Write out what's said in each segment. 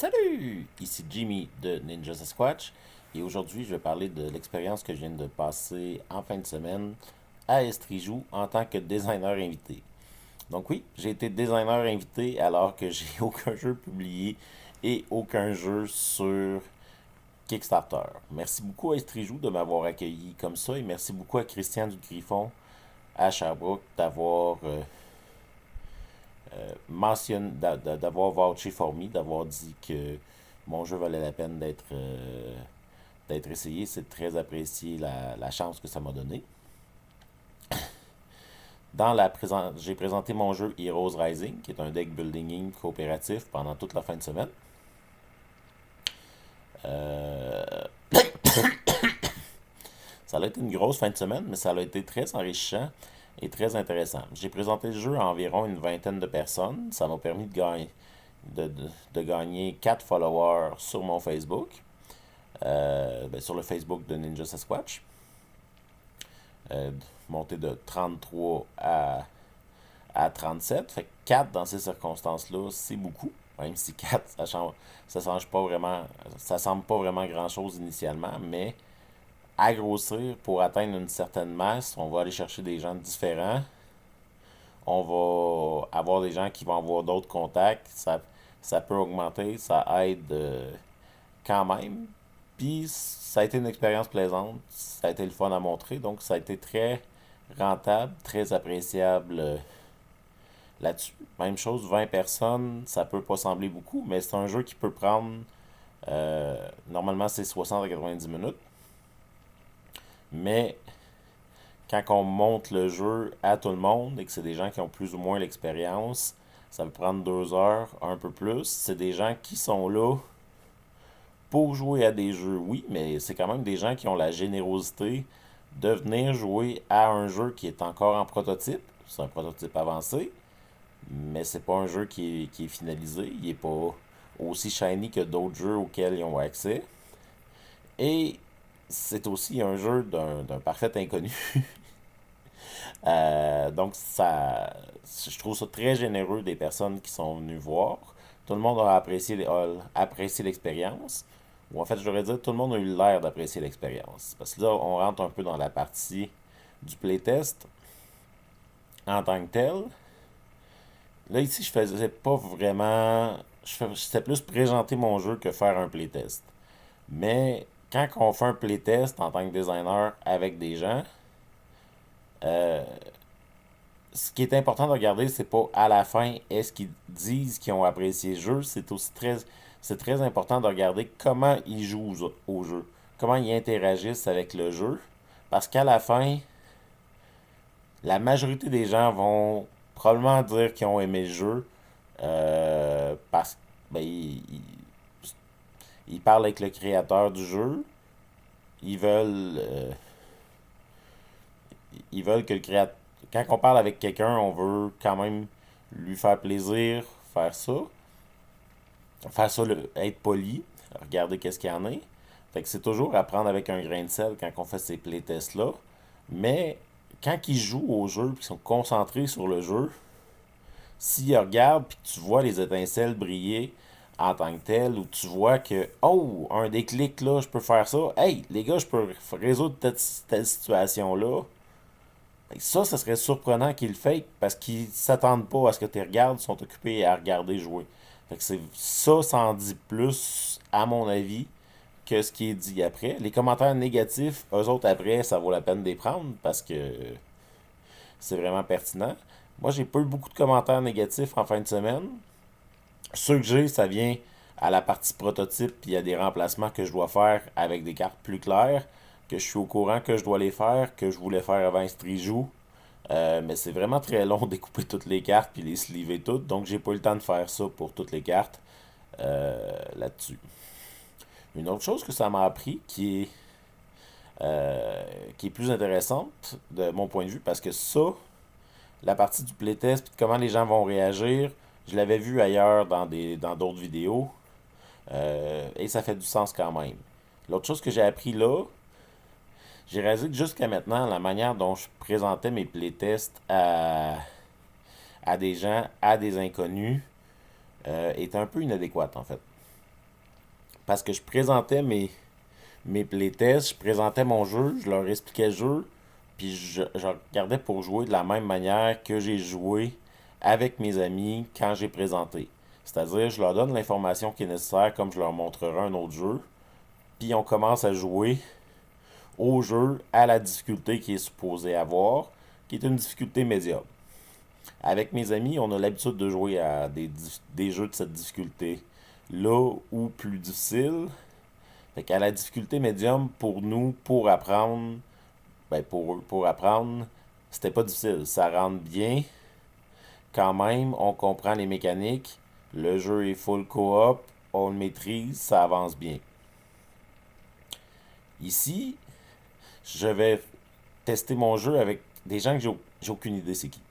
Salut! Ici Jimmy de Ninja Sasquatch et aujourd'hui je vais parler de l'expérience que je viens de passer en fin de semaine à Estrijou en tant que designer invité. Donc oui, j'ai été designer invité alors que j'ai aucun jeu publié et aucun jeu sur Kickstarter. Merci beaucoup à Estrijou de m'avoir accueilli comme ça et merci beaucoup à Christian du Griffon à Sherbrooke d'avoir vouché for me, d'avoir dit que mon jeu valait la peine d'être essayé. C'est très apprécié la chance que ça m'a donné. J'ai présenté mon jeu Heroes Rising, qui est un deck building coopératif pendant toute la fin de semaine. Euh, Ça a été une grosse fin de semaine, mais ça a été très enrichissant et très intéressant. J'ai présenté le jeu à environ une vingtaine de personnes. Ça m'a permis de gagner 4 followers sur mon Facebook, sur le Facebook de Ninja Sasquatch. Euh, Monter de 33 à 37. Fait que 4 dans ces circonstances-là, c'est beaucoup. Même si 4, ça change pas vraiment, ça semble pas vraiment grand-chose initialement, mais à grossir pour atteindre une certaine masse, on va aller chercher des gens différents. On va avoir des gens qui vont avoir d'autres contacts. Ça peut augmenter, ça aide quand même. Puis ça a été une expérience plaisante, ça a été le fun à montrer, donc ça a été très rentable, très appréciable là-dessus. Même chose, 20 personnes, ça peut pas sembler beaucoup, mais c'est un jeu qui peut prendre, normalement c'est 60 à 90 minutes, mais quand on monte le jeu à tout le monde et que c'est des gens qui ont plus ou moins l'expérience, ça peut prendre 2 heures, un peu plus. C'est des gens qui sont là pour jouer à des jeux, oui, mais c'est quand même des gens qui ont la générosité de venir jouer à un jeu qui est encore en prototype. C'est un prototype avancé, mais c'est pas un jeu qui est finalisé. Il est pas aussi shiny que d'autres jeux auxquels ils ont accès. Et c'est aussi un jeu d'un parfait inconnu. Donc, je trouve ça très généreux des personnes qui sont venues voir. Tout le monde a apprécié l'expérience. Ou en fait, je devrais dire, tout le monde a eu l'air d'apprécier l'expérience. Parce que là, on rentre un peu dans la partie du playtest en tant que tel. Là, ici, je faisais pas vraiment. C'était plus présenter mon jeu que faire un playtest. Mais quand on fait un playtest en tant que designer avec des gens, euh, ce qui est important de regarder, c'est pas à la fin est-ce qu'ils disent qu'ils ont apprécié le jeu, c'est très important de regarder comment ils jouent au jeu, comment ils interagissent avec le jeu, parce qu'à la fin, la majorité des gens vont probablement dire qu'ils ont aimé le jeu, parce que ben, ils parlent avec le créateur du jeu, ils veulent euh, ils veulent que le créateur. Quand on parle avec quelqu'un, on veut quand même lui faire plaisir, faire ça. Faire ça, être poli, regarder qu'est-ce qu'il y en a. Fait que c'est toujours à prendre avec un grain de sel quand on fait ces playtests-là. Mais quand ils jouent au jeu et qu'ils sont concentrés sur le jeu, s'ils regardent puis que tu vois les étincelles briller en tant que tel, ou tu vois que, oh, un déclic là, je peux faire ça. Hey, les gars, je peux résoudre telle situation-là. Ça serait surprenant qu'ils le fassent parce qu'ils s'attendent pas à ce que tu regardes, ils sont occupés à regarder jouer. Fait que ça en dit plus, à mon avis, que ce qui est dit après. Les commentaires négatifs, eux autres après, ça vaut la peine de les prendre parce que c'est vraiment pertinent. Moi, j'ai pas eu beaucoup de commentaires négatifs en fin de semaine. Ceux que j'ai, ça vient à la partie prototype, puis il y a des remplacements que je dois faire avec des cartes plus claires, que je suis au courant que je dois les faire, que je voulais faire avant Strijou. Mais c'est vraiment très long de découper toutes les cartes puis les sliver toutes, donc j'ai pas eu le temps de faire ça pour toutes les cartes là-dessus. Une autre chose que ça m'a appris qui est plus intéressante de mon point de vue, parce que ça, la partie du playtest puis comment les gens vont réagir, je l'avais vu ailleurs dans d'autres vidéos, et ça fait du sens quand même. L'autre chose que j'ai appris là, j'ai réalisé que jusqu'à maintenant, la manière dont je présentais mes playtests à des gens, à des inconnus, est un peu inadéquate en fait. parce que je présentais mes playtests, je présentais mon jeu, je leur expliquais le jeu, puis je regardais pour jouer de la même manière que j'ai joué avec mes amis quand j'ai présenté. C'est-à-dire, je leur donne l'information qui est nécessaire comme je leur montrerai un autre jeu, puis on commence à jouer au jeu à la difficulté qui est supposée avoir, qui est une difficulté médium. Avec mes amis, on a l'habitude de jouer à des jeux de cette difficulté-là ou plus difficile. Fait qu'à la difficulté médium, pour nous, pour apprendre, pour apprendre, c'était pas difficile. Ça rentre bien. Quand même, on comprend les mécaniques. Le jeu est full co-op. On le maîtrise. Ça avance bien. Ici, je vais tester mon jeu avec des gens que j'ai aucune idée c'est qui.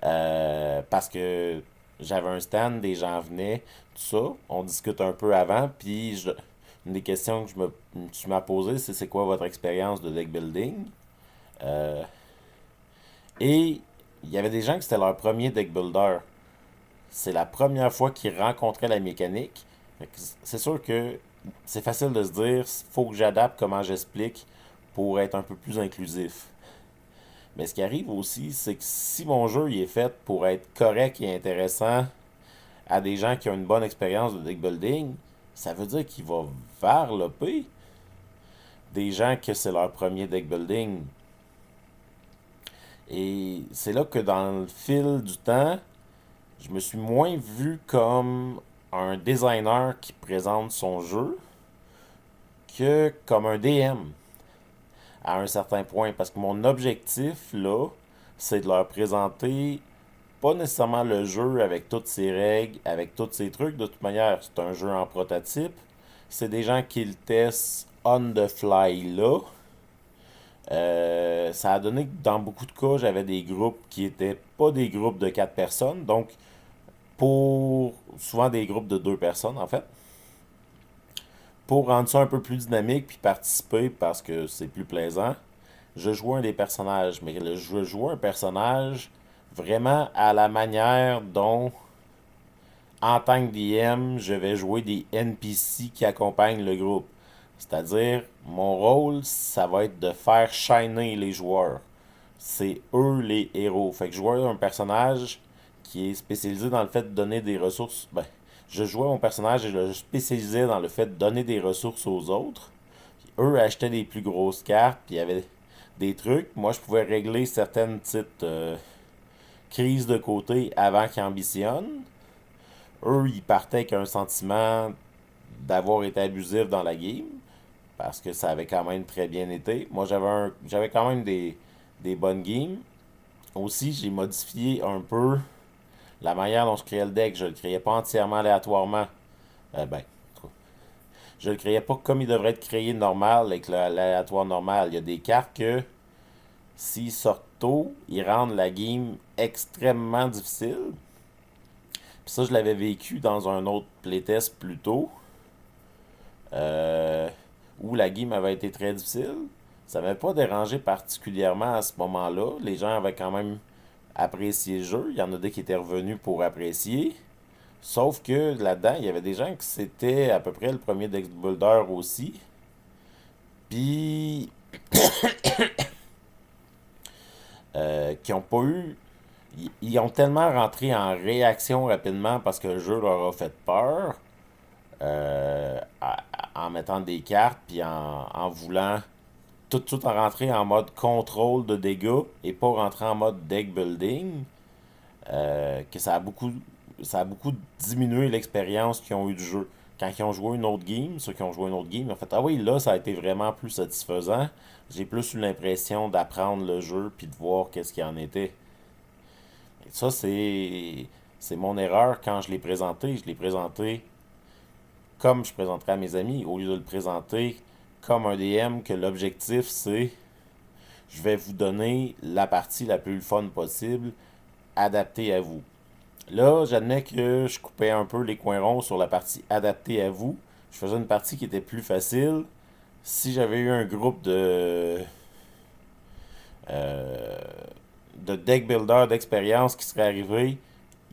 Parce que j'avais un stand, des gens venaient, tout ça. On discute un peu avant, puis une des questions que tu m'as posées, c'est quoi votre expérience de deck building? Euh, et il y avait des gens qui c'était leur premier deck builder. C'est la première fois qu'ils rencontraient la mécanique. C'est sûr que c'est facile de se dire, faut que j'adapte comment j'explique pour être un peu plus inclusif. Mais ce qui arrive aussi, c'est que si mon jeu il est fait pour être correct et intéressant à des gens qui ont une bonne expérience de deck building, ça veut dire qu'il va varloper des gens que c'est leur premier deck building. Et c'est là que dans le fil du temps, je me suis moins vu comme un designer qui présente son jeu que comme un DM à un certain point. Parce que mon objectif, là, c'est de leur présenter pas nécessairement le jeu avec toutes ses règles, avec tous ses trucs. De toute manière, c'est un jeu en prototype. C'est des gens qui le testent on the fly là. Ça a donné que dans beaucoup de cas, j'avais des groupes qui étaient pas des groupes de 4 personnes. Donc, pour souvent des groupes de 2 personnes, en fait. Pour rendre ça un peu plus dynamique puis participer parce que c'est plus plaisant, je jouais un des personnages. Mais je jouais un personnage vraiment à la manière dont, en tant que DM, je vais jouer des NPC qui accompagnent le groupe. C'est-à-dire, mon rôle, ça va être de faire shiner les joueurs. C'est eux les héros. Fait que je jouais un personnage qui est spécialisé dans le fait de donner des ressources. Ben, je jouais mon personnage et je le spécialisais dans le fait de donner des ressources aux autres. Puis eux achetaient des plus grosses cartes, puis il y avait des trucs. Moi, je pouvais régler certaines petites crises de côté avant qu'ils ambitionnent. Eux, ils partaient avec un sentiment d'avoir été abusif dans la game, parce que ça avait quand même très bien été. Moi, j'avais quand même des bonnes games. Aussi, j'ai modifié un peu la manière dont je créais le deck. Je le créais pas entièrement aléatoirement. Ben, je le créais pas comme il devrait être créé normal, avec l'aléatoire normal. Il y a des cartes que, s'ils sortent tôt, ils rendent la game extrêmement difficile. Puis ça, je l'avais vécu dans un autre playtest plus tôt, euh, où la game avait été très difficile. Ça m'avait pas dérangé particulièrement à ce moment-là. Les gens avaient quand même apprécié le jeu. Il y en a des qui étaient revenus pour apprécier. Sauf que là-dedans, il y avait des gens qui c'était à peu près le premier deck builder aussi. Puis, qui ont pas eu. Ils ont tellement rentré en réaction rapidement parce que le jeu leur a fait peur. En mettant des cartes, puis en voulant tout en rentrer en mode contrôle de dégâts et pas rentrer en mode deck building, que ça a beaucoup diminué l'expérience qu'ils ont eu du jeu. Quand ils ont joué une autre game, ceux qui ont joué une autre game, ils ont fait ah oui, là, ça a été vraiment plus satisfaisant. J'ai plus eu l'impression d'apprendre le jeu puis de voir qu'est-ce qu'il en était. Et ça, c'est mon erreur quand je l'ai présenté. Je l'ai présenté comme je présenterais à mes amis, au lieu de le présenter comme un DM, que l'objectif c'est je vais vous donner la partie la plus fun possible, adaptée à vous. Là, j'admets que je coupais un peu les coins ronds sur la partie adaptée à vous. Je faisais une partie qui était plus facile. Si j'avais eu un groupe euh, de deck builder d'expérience qui serait arrivé,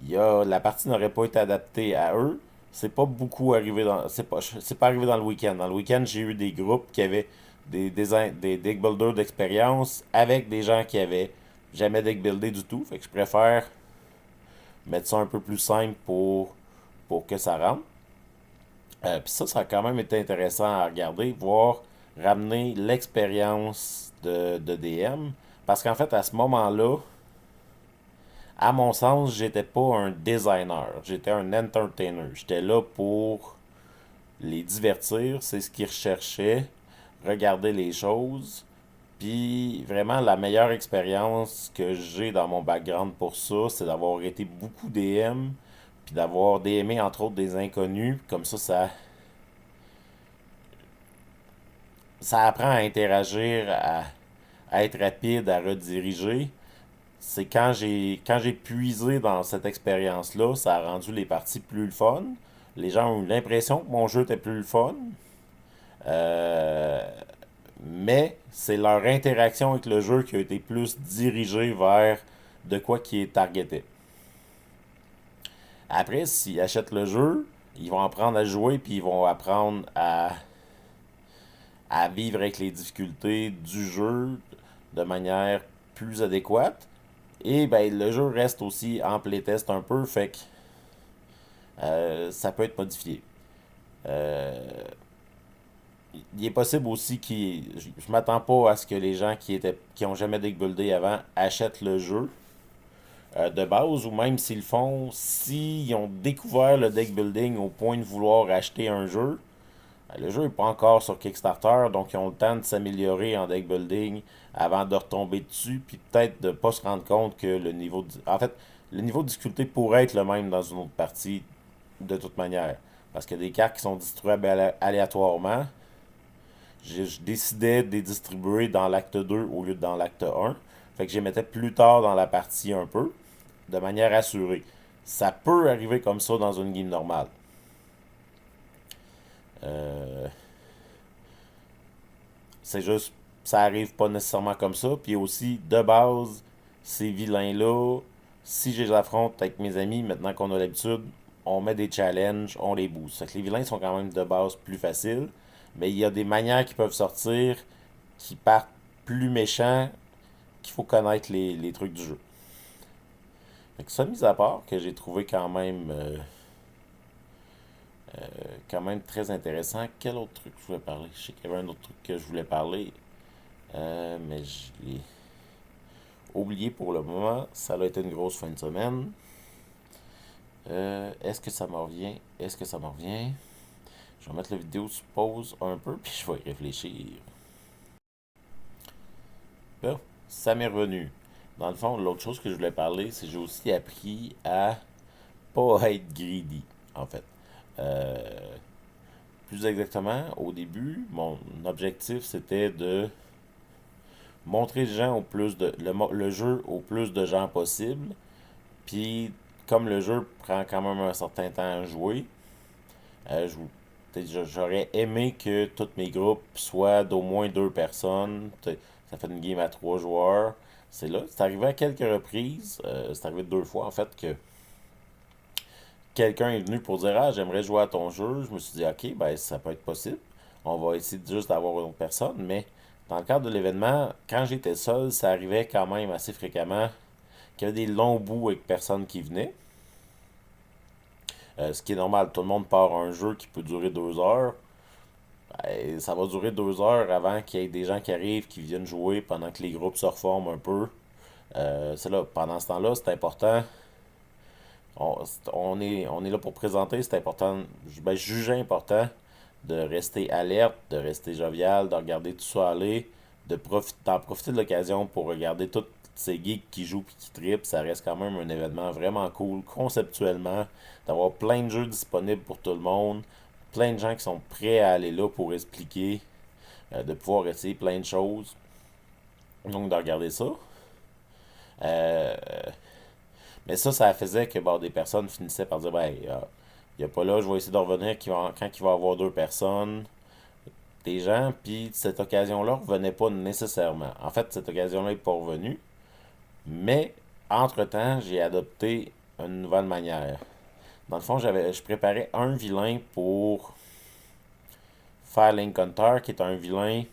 la partie n'aurait pas été adaptée à eux. C'est pas beaucoup arrivé dans. C'est pas arrivé dans le week-end. Dans le week-end, j'ai eu des groupes qui avaient des deck builders d'expérience avec des gens qui avaient jamais deck buildé du tout. Fait que je préfère mettre ça un peu plus simple pour que ça rentre. Puis ça a quand même été intéressant à regarder, voir ramener l'expérience de DM. Parce qu'en fait, à ce moment-là, à mon sens, j'étais pas un designer, j'étais un entertainer. J'étais là pour les divertir, c'est ce qu'ils recherchaient, regarder les choses. Puis vraiment, la meilleure expérience que j'ai dans mon background pour ça, c'est d'avoir été beaucoup DM, puis d'avoir DMé entre autres des inconnus. Comme ça apprend à interagir, à être rapide, à rediriger. C'est quand j'ai puisé dans cette expérience-là, ça a rendu les parties plus le fun. Les gens ont eu l'impression que mon jeu était plus le fun. Euh, mais c'est leur interaction avec le jeu qui a été plus dirigée vers de quoi qui est targeté. Après, s'ils achètent le jeu, ils vont apprendre à jouer puis ils vont apprendre à vivre avec les difficultés du jeu de manière plus adéquate. Et ben le jeu reste aussi en playtest un peu, fait que ça peut être modifié. Euh, il est possible aussi je m'attends pas à ce que les gens qui ont jamais deck buildé avant achètent le jeu de base, ou même s'ils le font, s'ils ont découvert le deck building au point de vouloir acheter un jeu, le jeu n'est pas encore sur Kickstarter, donc ils ont le temps de s'améliorer en deck building avant de retomber dessus, puis peut-être de ne pas se rendre compte que en fait, le niveau de difficulté pourrait être le même dans une autre partie de toute manière. Parce qu'il y a des cartes qui sont distribuables aléatoirement. Je décidais de les distribuer dans l'acte 2 au lieu de dans l'acte 1. Fait que je les mettais plus tard dans la partie un peu, de manière assurée. Ça peut arriver comme ça dans une game normale. Euh, c'est juste, ça arrive pas nécessairement comme ça. Puis aussi, de base, ces vilains-là, si je les affronte avec mes amis, maintenant qu'on a l'habitude, on met des challenges, on les booste. Fait que les vilains sont quand même de base plus faciles. Mais il y a des manières qui peuvent sortir qui partent plus méchants qu'il faut connaître les trucs du jeu. Fait que ça, mis à part, que j'ai trouvé quand même très intéressant. Quel autre truc je voulais parler? Je sais qu'il y avait un autre truc que je voulais parler, mais je l'ai oublié pour le moment. Ça a été une grosse fin de semaine. Est-ce que ça me revient? Est-ce que ça me revient? Je vais mettre la vidéo sur pause un peu, puis je vais y réfléchir. Là, ça m'est revenu. Dans le fond, l'autre chose que je voulais parler, c'est que j'ai aussi appris à pas être greedy, en fait. Euh, Plus exactement, au début, mon objectif c'était de montrer les gens le jeu au plus de gens possible. Puis, comme le jeu prend quand même un certain temps à jouer, euh, j'aurais aimé que tous mes groupes soient d'au moins deux personnes. Ça fait une game à trois joueurs. C'est arrivé à quelques reprises. C'est arrivé deux fois en fait que quelqu'un est venu pour dire ah j'aimerais jouer à ton jeu. Je me suis dit ok ben ça peut être possible. On va essayer juste d'avoir une autre personne. Mais dans le cadre de l'événement, quand j'étais seul, ça arrivait quand même assez fréquemment qu'il y avait des longs bouts avec personne qui venait. Ce qui est normal, tout le monde part un jeu qui peut durer 2 heures. Ben, ça va durer 2 heures avant qu'il y ait des gens qui arrivent, qui viennent jouer pendant que les groupes se reforment un peu. C'est là, pendant ce temps-là, c'est important. On est là pour présenter, c'est important. Ben, je jugeais important de rester alerte, de rester jovial, de regarder tout ça aller, d'en profiter de l'occasion pour regarder tous ces geeks qui jouent et qui trippent. Ça reste quand même un événement vraiment cool, conceptuellement, d'avoir plein de jeux disponibles pour tout le monde, plein de gens qui sont prêts à aller là pour expliquer, de pouvoir essayer plein de choses. Donc, de regarder ça. Euh, mais ça faisait que bon, des personnes finissaient par dire ben, il n'y a pas là, je vais essayer de revenir quand il va y avoir deux personnes, des gens, puis cette occasion-là ne revenait pas nécessairement. En fait, cette occasion-là n'est pas revenue, mais entre-temps, j'ai adopté une nouvelle manière. Dans le fond, je préparais un vilain pour faire Link Hunter, qui est un vilain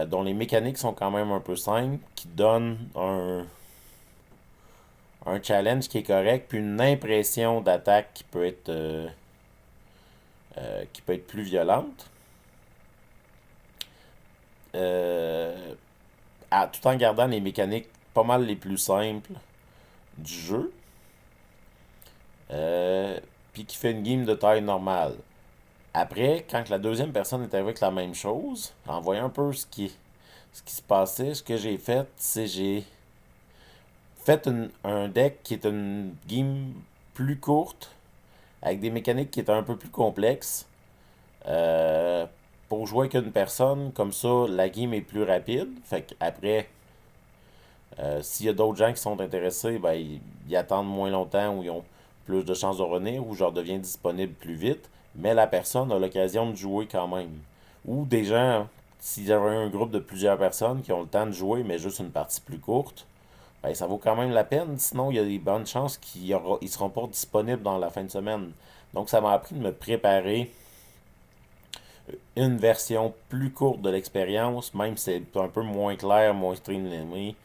dont les mécaniques sont quand même un peu simples, qui donne un challenge qui est correct, puis une impression d'attaque qui peut être plus violente. Euh, Tout en gardant les mécaniques pas mal les plus simples du jeu. Puis qui fait une game de taille normale. Après, quand la deuxième personne est arrivée avec la même chose, en voyant un peu ce qui se passait, ce que j'ai fait, c'est j'ai fait un deck qui est une game plus courte, avec des mécaniques qui étaient un peu plus complexes, euh, pour jouer avec une personne. Comme ça, la game est plus rapide. Fait qu'après, s'il y a d'autres gens qui sont intéressés, ben, ils attendent moins longtemps ou ils ont plus de chances de revenir ou je redevient disponible plus vite. Mais la personne a l'occasion de jouer quand même. Ou des gens, s'il y avait un groupe de plusieurs personnes qui ont le temps de jouer, mais juste une partie plus courte, ben, ça vaut quand même la peine. Sinon, il y a des bonnes chances qu'ils seront pas disponibles dans la fin de semaine. Donc, ça m'a appris de me préparer une version plus courte de l'expérience, même si c'est un peu moins clair, moins streamliné.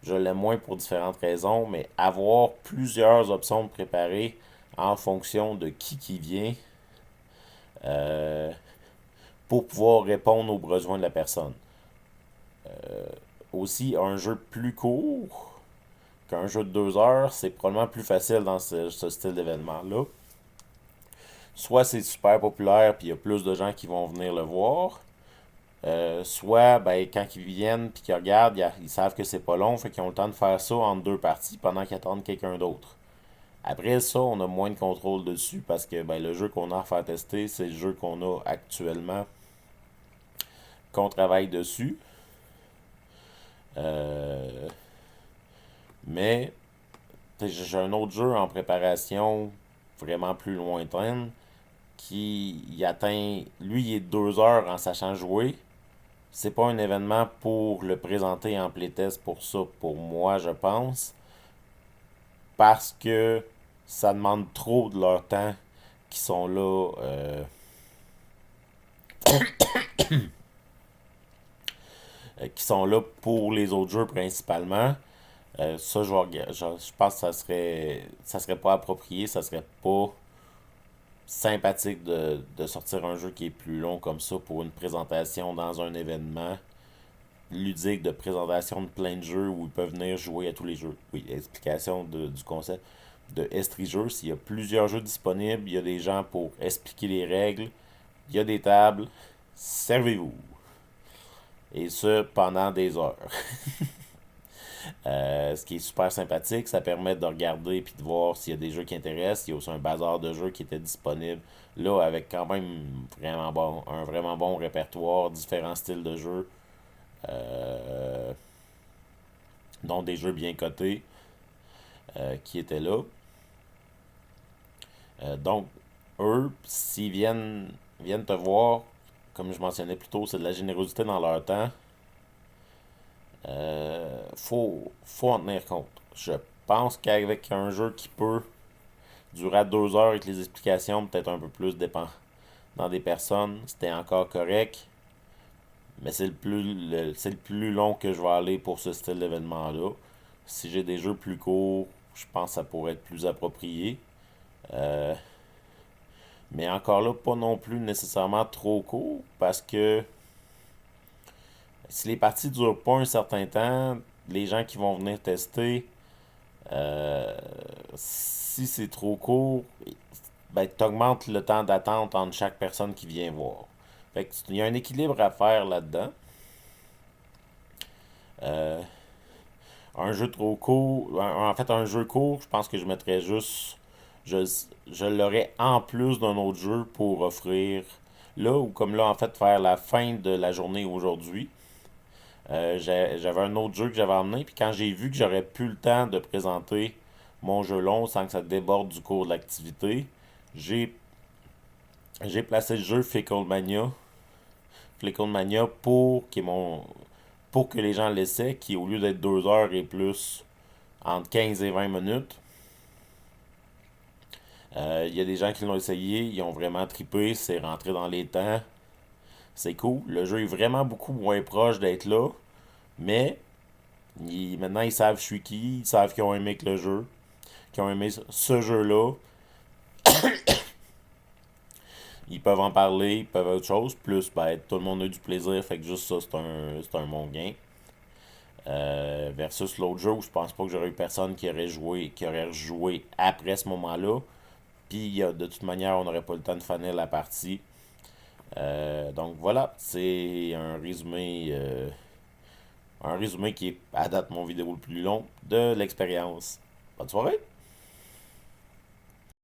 Je l'aime moins pour différentes raisons, mais avoir plusieurs options de préparer en fonction de qui vient euh, pour pouvoir répondre aux besoins de la personne. Aussi, un jeu plus court qu'un jeu de 2 heures, c'est probablement plus facile dans ce style d'événement-là. Soit c'est super populaire puis il y a plus de gens qui vont venir le voir, soit ben, quand ils viennent puis qu'ils regardent, ils savent que c'est pas long, fait qu'ils ont le temps de faire ça en 2 parties pendant qu'ils attendent quelqu'un d'autre. Après ça, on a moins de contrôle dessus parce que ben, le jeu qu'on a à faire tester, c'est le jeu qu'on a actuellement, qu'on travaille dessus. Euh, mais j'ai un autre jeu en préparation vraiment plus lointaine qui il atteint. Lui, il est 2 heures en sachant jouer. C'est pas un événement pour le présenter en playtest pour ça, pour moi, je pense. Parce que ça demande trop de leur temps qui sont là. Qui sont là pour les autres jeux principalement. Ça, je pense que ça serait pas approprié, ça serait pas sympathique de sortir un jeu qui est plus long comme ça pour une présentation dans un événement ludique de présentation de plein de jeux où ils peuvent venir jouer à tous les jeux. Oui, explication du concept de Estri-jeux. S'il y a plusieurs jeux disponibles, il y a des gens pour expliquer les règles, il y a des tables, servez-vous. Et ce, pendant des heures. Ce qui est super sympathique, ça permet de regarder puis de voir s'il y a des jeux qui intéressent. Il y a aussi un bazar de jeux qui était disponible là avec quand même un vraiment bon répertoire, différents styles de jeux, euh, dont des jeux bien cotés qui étaient là. Donc, eux, s'ils viennent te voir, comme je mentionnais plus tôt, c'est de la générosité dans leur temps. Faut en tenir compte. Je pense qu'avec un jeu qui peut durer à 2 heures avec les explications, peut-être un peu plus dépend dans des personnes, c'était encore correct. Mais c'est le plus long que je vais aller pour ce style d'événement-là. Si j'ai des jeux plus courts, je pense que ça pourrait être plus approprié. Euh, mais encore là, pas non plus nécessairement trop court parce que si les parties durent pas un certain temps, les gens qui vont venir tester, euh, si c'est trop court, ben, t'augmentes le temps d'attente entre chaque personne qui vient voir. Fait que il y a un équilibre à faire là-dedans. Euh, un jeu trop court, en fait, un jeu court, je pense que je mettrais juste, je, je l'aurais en plus d'un autre jeu pour offrir là, ou comme là, en fait, faire la fin de la journée aujourd'hui. J'avais un autre jeu que j'avais emmené, puis quand j'ai vu que j'aurais plus le temps de présenter mon jeu long sans que ça déborde du cours de l'activité, j'ai j'ai placé le jeu Fickle Mania pour que les gens l'essaient, qui au lieu d'être 2 heures et plus, entre 15 et 20 minutes. Il y a des gens qui l'ont essayé, ils ont vraiment trippé, c'est rentré dans les temps, c'est cool. Le jeu est vraiment beaucoup moins proche d'être là, mais maintenant ils savent je suis qui, ils savent qu'ils ont aimé que le jeu, qu'ils ont aimé ce jeu-là. Ils peuvent en parler, ils peuvent autre chose. Plus, ben, tout le monde a du plaisir, fait que juste ça, c'est un bon gain. Versus l'autre jeu où je pense pas que j'aurais eu personne qui aurait joué après ce moment-là. Puis de toute manière, on n'aurait pas le temps de finir la partie. Donc voilà, c'est un résumé qui est à date mon vidéo le plus long de l'expérience. Bonne soirée!